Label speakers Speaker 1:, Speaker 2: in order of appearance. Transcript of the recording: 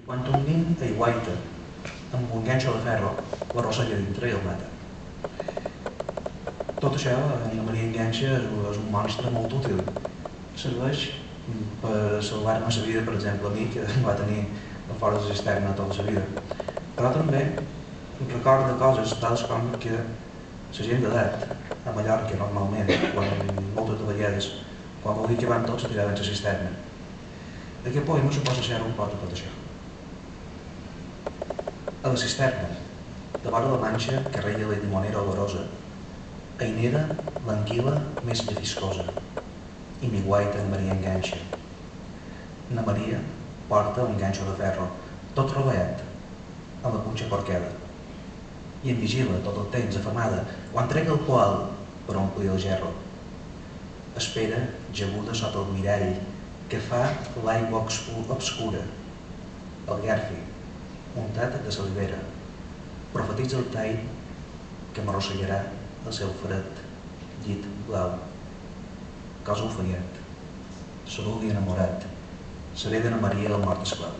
Speaker 1: I quan un nin aiguaita amb un ganxo de ferro, l'arrossega dintre i el mata. Tot això, la Maria Enganxa és un monstre molt útil. Serveix per salvar-me la vida, per exemple, a mi, que va tenir a fora de cisterna tota la vida. Però també recorda coses tals com que la gent d'edat, a Mallorca normalment, moltes de vegades, quan vol dir que van tots a tirar dins la cisterna. Aquest poema suposa ser un pot de tot això. A la cisterna, de vora la manxa que reia la llimonera olorosa, ainera l'anguila més llefiscosa, i mi guaita en Maria Enganxa. Na Maria porta un ganxo de ferro, tot rovellat, a la punxa porqueda, i em vigila tot el temps, afamada, quan trec el poal per omplir el gerro. Espera, jaguda sota el mirall, que fa l'aigua obscura, el garfi, untat de salivera, profetitza el tall que m'arrossegarà el seu fred llit blau. Cosa oferiat, saludi enamorat, seré de na Maria el mort esclau.